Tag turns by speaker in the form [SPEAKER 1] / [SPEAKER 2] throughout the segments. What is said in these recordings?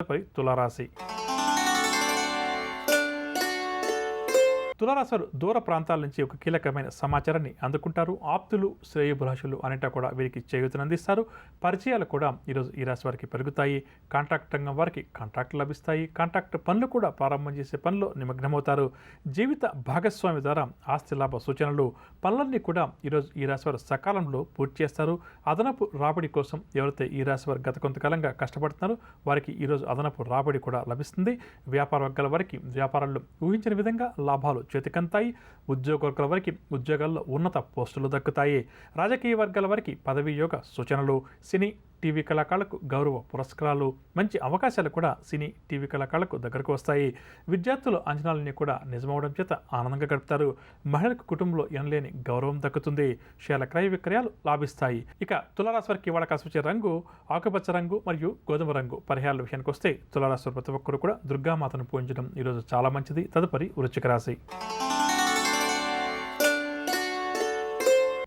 [SPEAKER 1] తులారాశి తులారాశి వారు దూర ప్రాంతాల నుంచి ఒక కీలకమైన సమాచారాన్ని అందుకుంటారు. ఆప్తులు, శ్రేయోభిలాషులు అన్నిటా కూడా వీరికి చేయూతనందిస్తారు. పరిచయాలు కూడా ఈరోజు ఈ రాశి వారికి పెరుగుతాయి. కాంట్రాక్ట్ రంగం వారికి కాంట్రాక్టులు లభిస్తాయి. కాంట్రాక్ట్ పనులు కూడా ప్రారంభం చేసే పనిలో నిమగ్నమవుతారు. జీవిత భాగస్వామి ద్వారా ఆస్తి లాభ సూచనలు పనులన్నీ కూడా ఈరోజు ఈ రాశి వారు సకాలంలో పూర్తి చేస్తారు. అదనపు రాబడి కోసం ఎవరైతే ఈ రాశి వారు గత కొంతకాలంగా కష్టపడుతున్నారో వారికి ఈరోజు అదనపు రాబడి కూడా లభిస్తుంది. వ్యాపార వర్గాల వారికి వ్యాపారాల్లో ఊహించిన విధంగా లాభాలు చేతికంతాయి. ఉద్యోగ వర్గాల వారికి ఉద్యోగాల్లో ఉన్నత పోస్టులు దక్కుతాయి. రాజకీయ వర్గాల వారికి పదవీ యోగ సూచనలు, సినీ టీవీ కళాకారులకు గౌరవ పురస్కారాలు, మంచి అవకాశాలు కూడా సినీ టీవీ కళాకారులకు దగ్గరకు వస్తాయి. విద్యార్థుల అంచనాలన్నీ కూడా నిజమవడం చేత ఆనందంగా గడుపుతారు. మహిళలకు కుటుంబంలో ఎనలేని గౌరవం దక్కుతుంది. షేర్ల క్రయ విక్రయాలు లాభిస్తాయి. ఇక తులారాశి వారికి ఇవాళ కాసి వచ్చే రంగు ఆకుపచ్చ రంగు మరియు గోధుమ రంగు. పరిహారాల విషయానికి వస్తే తులారాశి వారు ప్రతి ఒక్కరు కూడా దుర్గామాతను పూజించడం ఈరోజు చాలా మంచిది. తదుపరి వృశ్చిక రాశి.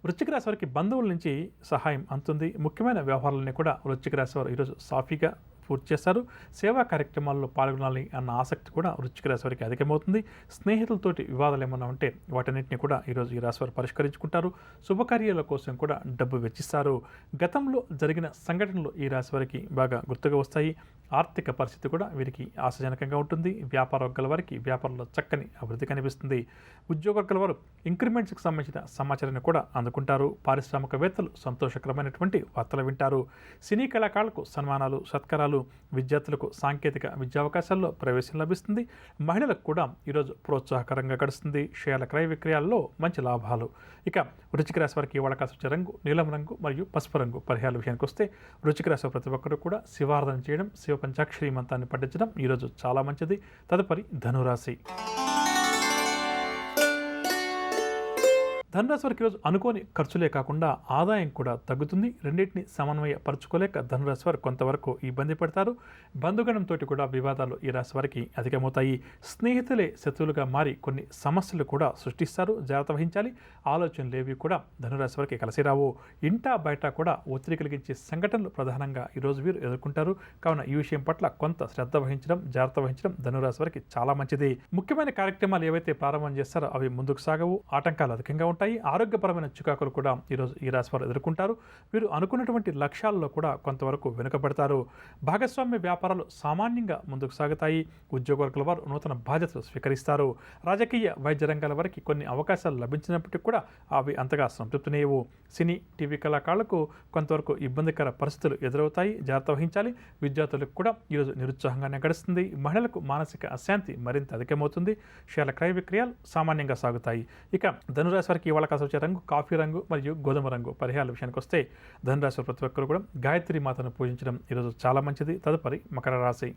[SPEAKER 1] వృశ్చిక రాశి వారికి బంధువుల నుంచి సహాయం అందుతుంది. ముఖ్యమైన వ్యవహారాలన్నీ కూడా వృశ్చిక రాశి వారు ఈరోజు సాఫీగా పూర్తి చేస్తారు. సేవా కార్యక్రమాల్లో పాల్గొనాలి అన్న ఆసక్తి కూడా వృశ్చిక రాశి వారికి అధికమవుతుంది. స్నేహితులతోటి వివాదాలు ఏమైనా ఉంటే వాటన్నింటినీ కూడా ఈరోజు ఈ రాశి వారు పరిష్కరించుకుంటారు. శుభకార్యాల కోసం కూడా డబ్బు వెచ్చిస్తారు. గతంలో జరిగిన సంఘటనలు ఈ రాశి వారికి బాగా గుర్తుగా వస్తాయి. ఆర్థిక పరిస్థితి కూడా వీరికి ఆశాజనకంగా ఉంటుంది. వ్యాపార వర్గాల వారికి వ్యాపారంలో చక్కని అభివృద్ధి కనిపిస్తుంది. ఉద్యోగ వర్గాల వారు ఇంక్రిమెంట్స్కి సంబంధించిన సమాచారాన్ని కూడా అందుకుంటారు. పారిశ్రామికవేత్తలు సంతోషకరమైనటువంటి వార్తలు వింటారు. సినీ కళాకారులకు సన్మానాలు, సత్కారాలు, విద్యార్థులకు సాంకేతిక విద్యావకాశాల్లో ప్రవేశం లభిస్తుంది. మహిళలకు కూడా ఈరోజు ప్రోత్సాహకరంగా గడుస్తుంది. షేర్ల క్రయ విక్రయాల్లో మంచి లాభాలు. ఇక వృశ్చిక రాశి వారికి ఇవాళ కాసి వచ్చే రంగు నీలం రంగు మరియు పసుపు రంగు. పరిహారాల విషయానికి వస్తే వృశ్చిక రాశి ప్రతి ఒక్కరు కూడా శివారాధన చేయడం, శివ పంచాక్షరి మంత్రాన్ని పఠించడం ఈరోజు చాలా మంచిది. తదుపరి ధనురాశి. ధనురాశి వారికి ఈరోజు అనుకోని ఖర్చులే కాకుండా ఆదాయం కూడా తగ్గుతుంది. రెండింటిని సమన్వయపరచుకోలేక ధనురాశి వారు కొంతవరకు ఇబ్బంది పడతారు. బంధుగణంతో కూడా వివాదాలు ఈ రాశి వారికి అధికమవుతాయి. స్నేహితులే శత్రువులుగా మారి కొన్ని సమస్యలు కూడా సృష్టిస్తారు. జాగ్రత్త వహించాలి. ఆలోచనలు ఏవి కూడా ధనురాశి వారికి కలిసి రావు. ఇంటా బయట కూడా ఒత్తిడి కలిగించే సంఘటనలు ప్రధానంగా ఈరోజు వీరు ఎదుర్కొంటారు. కావున ఈ విషయం పట్ల కొంత శ్రద్ధ వహించడం, జాగ్రత్త వహించడం ధనురాశి వారికి చాలా మంచిది. ముఖ్యమైన కార్యక్రమాలు ఏవైతే ప్రారంభం చేస్తారో అవి ముందుకు సాగవు. ఆటంకాలు అధికంగా ఉంటాయి. ఆరోగ్యపరమైన చికాకులు కూడా ఈరోజు ఈ రాశి వారు ఎదుర్కొంటారు. వీరు అనుకున్నటువంటి లక్ష్యాల్లో కూడా కొంతవరకు వెనుకబడతారు. భాగస్వామ్య వ్యాపారాలు సామాన్యంగా ముందుకు సాగుతాయి. ఉద్యోగ వర్గాల వారు నూతన బాధ్యతలు స్వీకరిస్తారు. రాజకీయ వైద్య రంగాల వారికి కొన్ని అవకాశాలు లభించినప్పటికీ కూడా అవి అంతగా సంతృప్తినేయవు. సినీ టీవీ కళాకారులకు కొంతవరకు ఇబ్బందికర పరిస్థితులు ఎదురవుతాయి. జాగ్రత్త వహించాలి. విద్యార్థులకు కూడా ఈరోజు నిరుత్సాహంగానే గడుస్తుంది. మహిళలకు మానసిక అశాంతి మరింత అధికమవుతుంది. షేర్ల క్రయ విక్రయాలు సామాన్యంగా సాగుతాయి. ఇక ధనురాశి వారికి ఇవాళ కాసి వచ్చే రంగు కాఫీ రంగు మరియు గోధుమ రంగు. పరిహారాల విషయానికి వస్తే ధనురాశి ప్రతి ఒక్కరు కూడా గాయత్రి మాతను పూజించడం ఈరోజు చాలా మంచిది. తదుపరి మకర రాశి.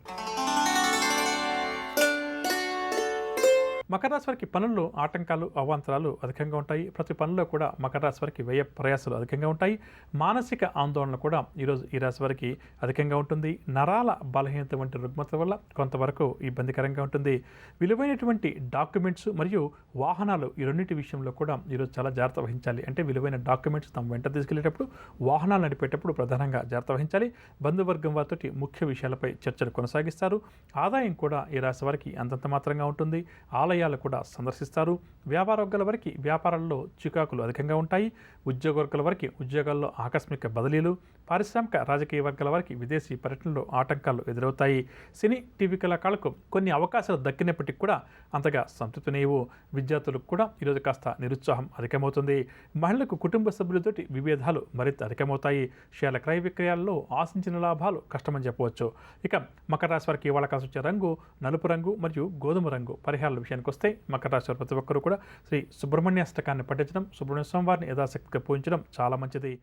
[SPEAKER 1] మకర రాశి వారికి పనుల్లో ఆటంకాలు, అవాంతరాలు అధికంగా ఉంటాయి. ప్రతి పనిలో కూడా మకర రాశి వారికి వ్యయ ప్రయాసాలు అధికంగా ఉంటాయి. మానసిక ఆందోళన కూడా ఈరోజు ఈ రాశి వారికి అధికంగా ఉంటుంది. నరాల బలహీనత వంటి రుగ్మతల వల్ల కొంతవరకు ఇబ్బందికరంగా ఉంటుంది. విలువైనటువంటి డాక్యుమెంట్స్ మరియు వాహనాలు ఈ రెండింటి విషయంలో కూడా ఈరోజు చాలా జాగ్రత్త వహించాలి. అంటే విలువైన డాక్యుమెంట్స్ తమ వెంట తీసుకెళ్లేటప్పుడు, వాహనాలు నడిపేటప్పుడు ప్రధానంగా జాగ్రత్త వహించాలి. బంధువర్గం వారితో ముఖ్య విషయాలపై చర్చలు కొనసాగిస్తారు. ఆదాయం కూడా ఈ రాశి వారికి అంతంత మాత్రంగా ఉంటుంది. ఆలయాలు కూడా సందర్శిస్తారు. వ్యాపార వర్గాల వారికి వ్యాపారాల్లో చికాకులు అధికంగా ఉంటాయి. ఉద్యోగ వర్గాల వారికి ఉద్యోగాల్లో ఆకస్మిక బదిలీలు, పారిశ్రామిక రాజకీయ వర్గాల వారికి విదేశీ పర్యటనలో ఆటంకాలు ఎదురవుతాయి. సినీ టీవీ కళాకారులకు కొన్ని అవకాశాలు దక్కినప్పటికీ కూడా అంతగా సంతృప్తినేవు. విద్యార్థులకు కూడా ఈరోజు కాస్త నిరుత్సాహం అధికమవుతుంది. మహిళలకు కుటుంబ సభ్యులతోటి విభేదాలు మరింత అధికమవుతాయి. షేర్ల క్రయ విక్రయాల్లో ఆశించిన లాభాలు కష్టమని చెప్పవచ్చు. ఇక మకర రాశి వారికి ఇవాళ కాసి వచ్చే రంగు నలుపు రంగు మరియు గోధుమ రంగు. పరిహారాల విషయానికి వస్తే మకర రాశి వారు ప్రతి ఒక్కరూ కూడా శ్రీ సుబ్రహ్మణ్య అష్టకాన్ని పఠించడం, సుబ్రహ్మణ్య స్వామి వారిని యథాశక్తిగా పూజించడం చాలా మంచిది.